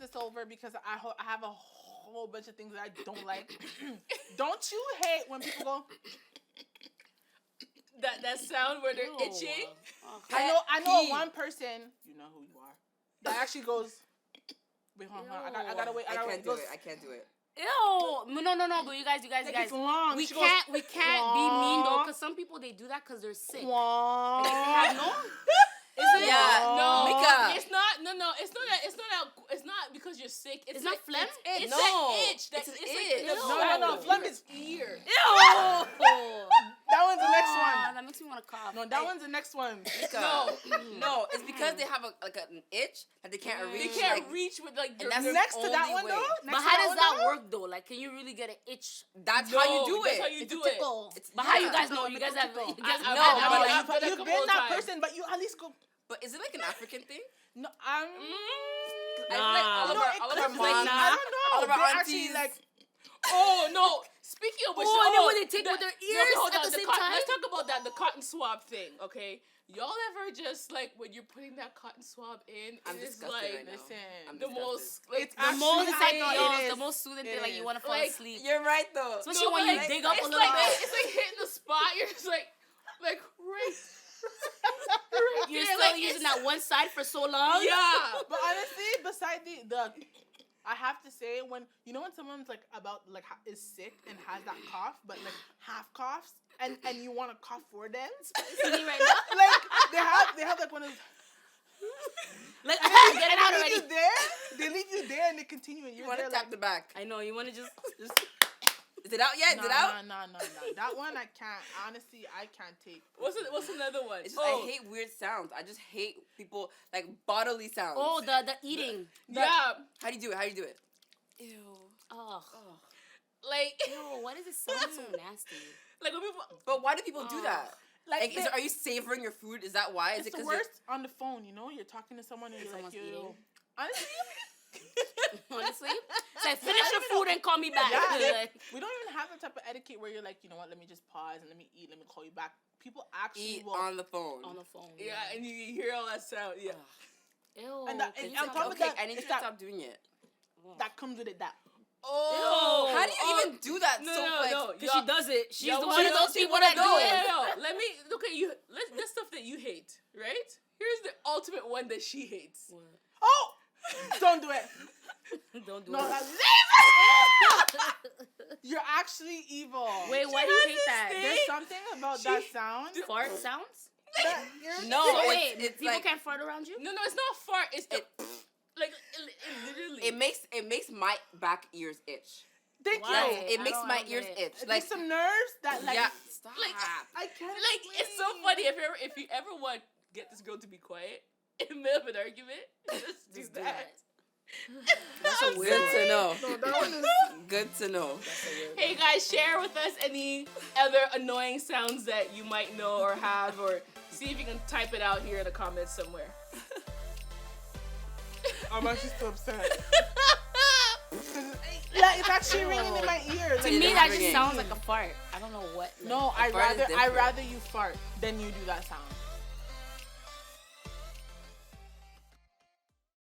this over because I have a whole bunch of things that I don't like. Don't you hate when people go? That sound where they're itching. I know one person. You know who you are. That actually goes. Wait, hold on. I gotta wait. I can't do it. Ew! No! But you guys, It's long. we can't be mean though, because some people they do that because they're sick. Like, if they have no. Is it? Yeah, No, Mika. it's not. No, it's not because you're sick. It's not phlegm? It's No. an itch. It's an like itch. No. Phlegm is ear. Ew! That one's the next one. That makes me want to cough. No, that one's the next one. No, it's because they have an itch that they can't reach. They can't reach with like. And that's Next to that only one way. though. But how does that work though? Like, can you really get an itch? That's how you do That's it. how you It's a do it. tickle. But how you guys know? You guys have. I've No, done But it a you've couple been of that times. person, but you at least go. But is it like an African thing? No, I feel like Nah. all of it our could be. moms, I don't know. all of our They actually, aunties, like, Oh no! Speaking of which, And then when they take with their ears hold at on, the same cotton, time. let's talk about that. The cotton swab thing, okay? Y'all ever just like when you're putting that cotton swab in? I'm it is disgusted like right now. listen, I'm the disgusted. most like It's The actually, most I know yo, it the is. most soothing thing, It like you is. want to fall Like, asleep. You're right though. Especially No, when but you like, dig up a it's little like bit. it's like hitting the spot. You're just like right. You're there, still like, using it's- that one side for so long. Yeah. But honestly, beside the I have to say when someone's like is sick and has that cough, but like half coughs, and you want to cough for them, See me right now? like they have like one of those. Like, get it They out leave already. you there. They leave you there, and they continue, and You you're want there to tap the back. I know you want to just. Is it out yet? Is it out? No. That one I can't. Honestly, I can't take. What's another one? It's just I hate weird sounds. I just hate people like bodily sounds. Oh, the eating. Yeah. How do you do it? Ew. Oh. Like Ew, why does it sound so nasty? like when people. But why do people do that? Like, Are you savoring your food? Is that why? Is it's it the because worst on the phone. You're talking to someone and you're like, someone's yo. eating. Honestly, Honestly, it's like finish your food and call me back. Yeah. Like, we don't even have the type of etiquette where you're like, you know what? Let me just pause and let me eat. Let me call you back. People actually eat will. on the phone? on the phone. Yeah, and you hear all that sound. Yeah. Ew. And that- can and you on stop? top of Okay, that, I need you it's to that- stop doing it. that comes with it. That. Oh, How do you even do that? No. Because she does it. She's Y'all the wanna one of know those people that do it. No. Let me look at you. This stuff that you hate, right? Here's the ultimate one that she hates. Oh, don't do it. Don't do No, it. that's you're actually evil. Wait, why do you hate that? There's something about that sound. Fart sounds? That you're No, So it's, wait, it's people like can't fart around you? No, it's not fart. It's the like it literally. it makes my back ears itch. Thank Why? you. It makes don't my get ears it. itch. There's Like some nerves that like. yeah, stop. like, I can't. Like it's so explain. funny if you ever want to get this girl to be quiet in the middle of an argument, just do that. That's a weird Good one. to know. No, that one is. Good to know. Hey guys, share with us any other annoying sounds that you might know or have, or see if you can type it out here in the comments somewhere. I'm actually so upset. Like it's actually ringing in my ear. To Like, me, it's that just ringing. sounds like a fart. I don't know what. no, fart is I different. rather you fart than you do that sound.